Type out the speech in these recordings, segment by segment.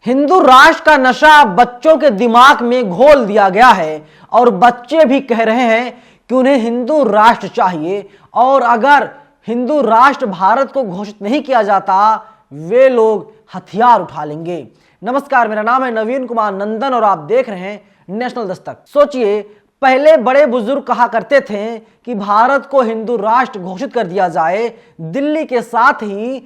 हिंदू राष्ट्र का नशा बच्चों के दिमाग में घोल दिया गया है और बच्चे भी कह रहे हैं कि उन्हें हिंदू राष्ट्र चाहिए और अगर हिंदू राष्ट्र भारत को घोषित नहीं किया जाता वे लोग हथियार उठा लेंगे। नमस्कार, मेरा नाम है नवीन कुमार नंदन और आप देख रहे हैं नेशनल दस्तक। सोचिए, पहले बड़े बुजुर्ग कहा करते थे कि भारत को हिंदू राष्ट्र घोषित कर दिया जाए। दिल्ली के साथ ही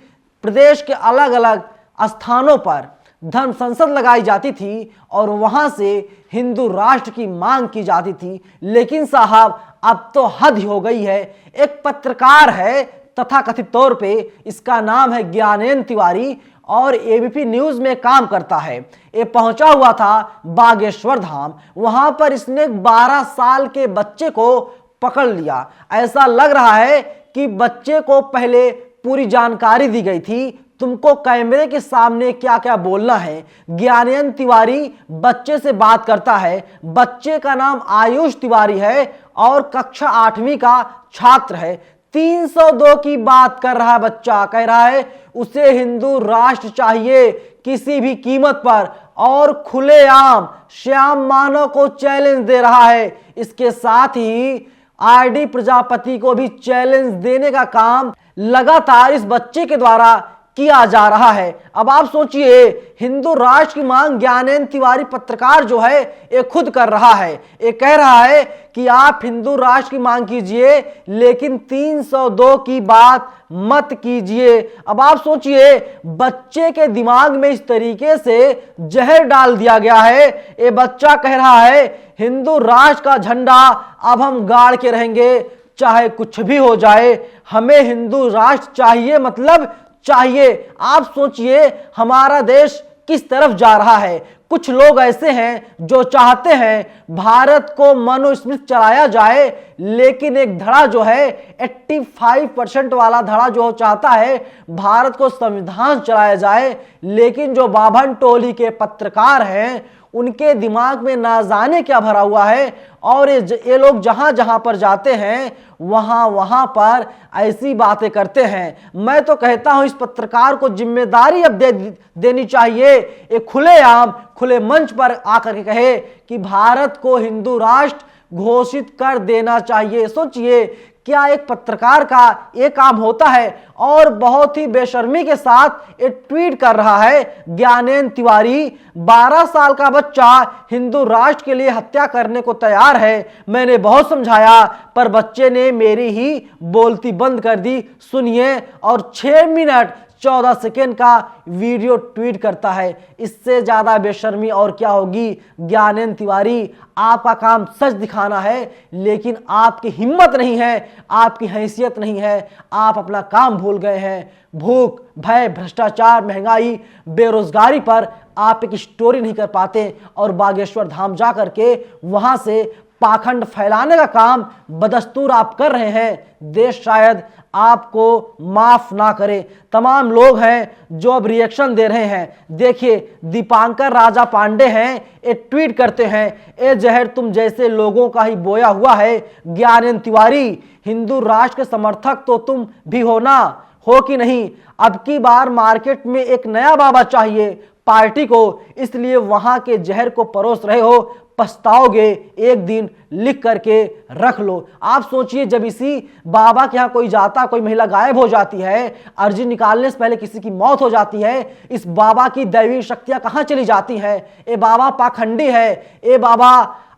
प्रदेश के अलग अलग स्थानों पर धर्म संसद लगाई जाती थी और वहां से हिंदू राष्ट्र की मांग की जाती थी। लेकिन साहब, अब तो हद ही हो गई है। एक पत्रकार है तथा कथित तौर पे इसका नाम है ज्ञानेंद्र तिवारी और एबीपी न्यूज में काम करता है। ये पहुंचा हुआ था बागेश्वर धाम। वहां पर इसने 12 साल के बच्चे को पकड़ लिया। ऐसा लग रहा है कि बच्चे को पहले पूरी जानकारी दी गई थी, तुमको कैमरे के सामने क्या क्या बोलना है। ज्ञानेंद्र तिवारी बच्चे से बात करता है। बच्चे का नाम आयुष तिवारी है और कक्षा 8वीं का छात्र है। 302 की बात कर रहा है बच्चा। कह रहा है उसे हिंदू राष्ट्र चाहिए किसी भी कीमत पर और खुलेआम श्याम मानव को चैलेंज दे रहा है। इसके साथ ही आरडी प्रजापति को भी चैलेंज देने का काम लगातार इस बच्चे के द्वारा किया जा रहा है। अब आप सोचिए, हिंदू राष्ट्र की मांग ज्ञानेंद्र तिवारी पत्रकार जो है ये खुद कर रहा है। ये कह रहा है कि आप हिंदू राष्ट्र की मांग कीजिए लेकिन 302 की बात मत कीजिए। अब आप सोचिए, बच्चे के दिमाग में इस तरीके से जहर डाल दिया गया है। ये बच्चा कह रहा है हिंदू राष्ट्र का झंडा अब हम गाड़ के रहेंगे, चाहे कुछ भी हो जाए, हमें हिंदू राष्ट्र चाहिए, मतलब चाहिए। आप सोचिए हमारा देश किस तरफ जा रहा है। कुछ लोग ऐसे हैं जो चाहते हैं भारत को मनुस्मृति चलाया जाए, लेकिन एक धड़ा जो है 85% वाला धड़ा जो चाहता है भारत को संविधान चलाया जाए। लेकिन जो बाभन टोली के पत्रकार हैं उनके दिमाग में ना जाने क्या भरा हुआ है और ये लोग जहां जहां पर जाते हैं वहां वहां पर ऐसी बातें करते हैं। मैं तो कहता हूं इस पत्रकार को जिम्मेदारी अब देनी चाहिए। एक खुलेआम खुले मंच पर आकर के कहे कि भारत को हिंदू राष्ट्र घोषित कर देना चाहिए। सोचिए, क्या एक पत्रकार का यह काम होता है। और बहुत ही बेशर्मी के साथ एक ट्वीट कर रहा है ज्ञानेंद्र तिवारी। 12 साल का बच्चा हिंदू राष्ट्र के लिए हत्या करने को तैयार है। मैंने बहुत समझाया पर बच्चे ने मेरी ही बोलती बंद कर दी। सुनिए, और 6 मिनट 14 सेकेंड का वीडियो ट्वीट करता है। इससे ज्यादा बेशर्मी और क्या होगी। ज्ञानेंद्र तिवारी, आपका काम सच दिखाना है लेकिन आपकी हिम्मत नहीं है, आपकी हैसियत नहीं है। आप अपना काम भूल गए हैं। भूख, भय, भ्रष्टाचार, महंगाई, बेरोजगारी पर आप एक स्टोरी नहीं कर पाते और बागेश्वर धाम जा करके वहां से पाखंड फैलाने का काम बदस्तूर आप कर रहे हैं। देश शायद आपको माफ ना करे। तमाम लोग हैं जो अब रिएक्शन दे रहे हैं। देखिए, दीपांकर राजा पांडे हैं, ये ट्वीट करते हैं, ए जहर तुम जैसे लोगों का ही बोया हुआ है। ज्ञानेंद्र तिवारी, हिंदू राष्ट्र के समर्थक तो तुम भी हो ना, हो कि नहीं। अब की बार मार्केट में एक नया बाबा चाहिए पार्टी को, इसलिए वहां के जहर को परोस रहे हो। पछताओगे एक दिन, लिख करके रख लो। आप सोचिए, जब इसी बाबा के यहाँ कोई जाता, कोई महिला गायब हो जाती है, अर्जी निकालने से पहले किसी की मौत हो जाती है, इस बाबा की दैवी शक्तियां कहाँ चली जाती हैं। ये बाबा पाखंडी है, ये बाबा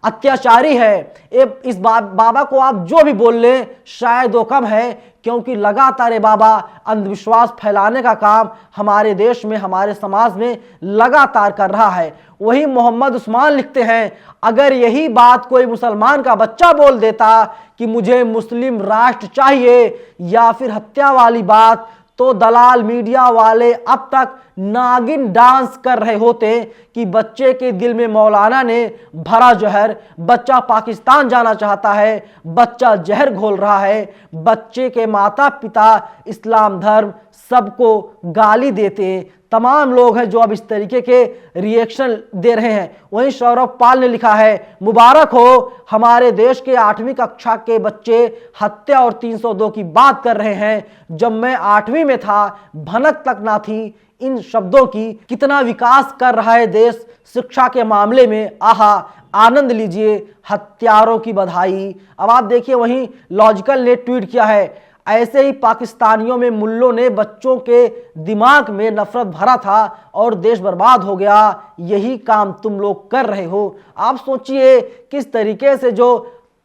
अत्याचारी है। इस बाबा को आप जो भी बोल लें शायद वो कम है, क्योंकि लगातार ये बाबा अंधविश्वास फैलाने का काम हमारे देश में, हमारे समाज में लगातार कर रहा है। वही मोहम्मद उस्मान लिखते हैं, अगर यही बात कोई मुसलमान का बच्चा बोल देता कि मुझे मुस्लिम राष्ट्र चाहिए या फिर हत्या वाली बात, तो दलाल मीडिया वाले अब तक नागिन डांस कर रहे होते कि बच्चे के दिल में मौलाना ने भरा जहर। बच्चा पाकिस्तान जाना चाहता है, बच्चा जहर घोल रहा है। बच्चे के माता पिता इस्लाम धर्म सबको गाली देते तमाम लोग हैं जो अब इस तरीके के रिएक्शन दे रहे हैं। वहीं सौरभ पाल ने लिखा है, मुबारक हो, हमारे देश के 8वीं कक्षा के बच्चे हत्या और 302 की बात कर रहे हैं। जब मैं 8वीं में था भनक तक ना थी इन शब्दों की। कितना विकास कर रहा है देश शिक्षा के मामले में, आहा आनंद लीजिए, हत्यारों की बधाई। अब आप देखिए वहीं लॉजिकल ने ट्वीट किया है, ऐसे ही पाकिस्तानियों में मुल्लों ने बच्चों के दिमाग में नफरत भरा था और देश बर्बाद हो गया, यही काम तुम लोग कर रहे हो। आप सोचिए किस तरीके से जो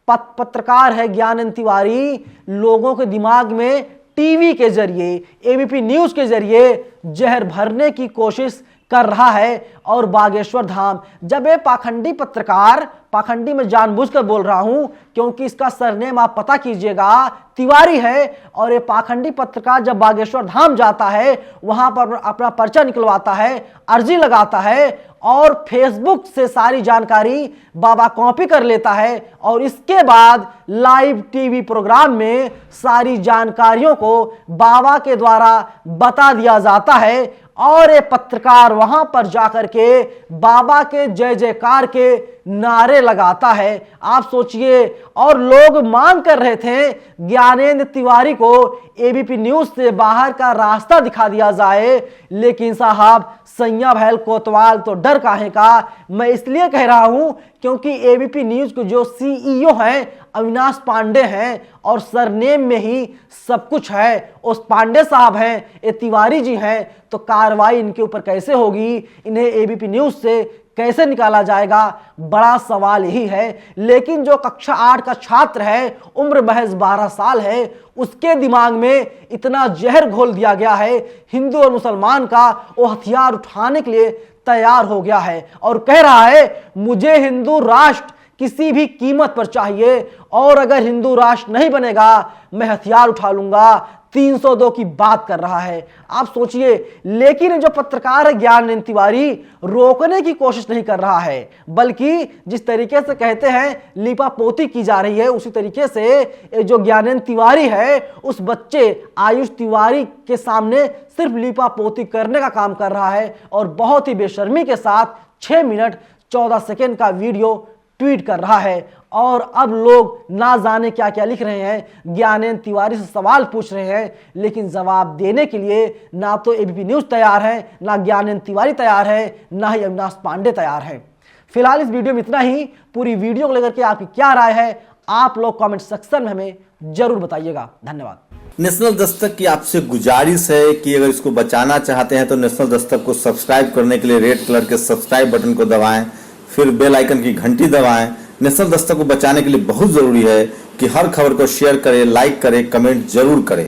पत्रकार है ज्ञानेंद्र तिवारी लोगों के दिमाग में टीवी के जरिए, एबीपी न्यूज के जरिए जहर भरने की कोशिश कर रहा है। और बागेश्वर धाम, जब ये पाखंडी पत्रकार, पाखंडी में जानबूझकर बोल रहा हूं क्योंकि इसका सरनेम आप पता कीजिएगा तिवारी है, और ये पाखंडी पत्रकार जब बागेश्वर धाम जाता है वहां पर अपना पर्चा निकलवाता है, अर्जी लगाता है और फेसबुक से सारी जानकारी बाबा कॉपी कर लेता है और इसके बाद लाइव टीवी प्रोग्राम में सारी जानकारियों को बाबा के द्वारा बता दिया जाता है। और ये पत्रकार वहां पर जाकर के बाबा के जय जयकार के नारे लगाता है। आप सोचिए, और लोग मांग कर रहे थे ज्ञानेंद्र तिवारी को एबीपी न्यूज से बाहर का रास्ता दिखा दिया जाए, लेकिन साहब सैया भैल कोतवाल तो डर काहे का। मैं इसलिए कह रहा हूं क्योंकि एबीपी न्यूज के जो सीईओ हैं अविनाश पांडे हैं और सरनेम में ही सब कुछ है। उस पांडे साहब हैं, ये तिवारी जी हैं, तो कार्रवाई इनके ऊपर कैसे होगी, इन्हें एबीपी न्यूज से कैसे निकाला जाएगा, बड़ा सवाल यही है। लेकिन जो कक्षा 8 का छात्र है, उम्र महज 12 साल है, उसके दिमाग में इतना जहर घोल दिया गया है, हिंदू और मुसलमान का वो हथियार उठाने के लिए तैयार हो गया है और कह रहा है मुझे हिंदू राष्ट्र किसी भी कीमत पर चाहिए और अगर हिंदू राष्ट्र नहीं बनेगा मैं हथियार उठा लूंगा। 302 की बात कर रहा है। आप सोचिए, लेकिन जो पत्रकार है ज्ञानेंद्र तिवारी रोकने की कोशिश नहीं कर रहा है, बल्कि जिस तरीके से कहते हैं लीपापोती की जा रही है, उसी तरीके से जो ज्ञानेंद्र तिवारी है उस बच्चे आयुष तिवारी के सामने सिर्फ लीपापोती करने का काम कर रहा है और बहुत ही बेशर्मी के साथ 6 मिनट 14 सेकेंड का वीडियो ट्वीट कर रहा है। और अब लोग ना जाने क्या क्या लिख रहे हैं, ज्ञानेंद्र तिवारी से सवाल पूछ रहे हैं, लेकिन जवाब देने के लिए ना तो एबीपी न्यूज तैयार है, ना ज्ञानेंद्र तिवारी तैयार है, ना ही अविनाश पांडे तैयार है। फिलहाल इस वीडियो में इतना ही। पूरी वीडियो को लेकर के आपकी क्या राय है आप लोग कमेंट सेक्शन में हमें जरूर बताइएगा। धन्यवाद। नेशनल दस्तक की आपसे गुजारिश है कि अगर इसको बचाना चाहते हैं तो नेशनल दस्तक को सब्सक्राइब करने के लिए रेड कलर के सब्सक्राइब बटन को दबाएं, फिर बेल आइकन की घंटी दबाएं। नेशनल दस्तक को बचाने के लिए बहुत जरूरी है कि हर खबर को शेयर करें, लाइक करें, कमेंट जरूर करें।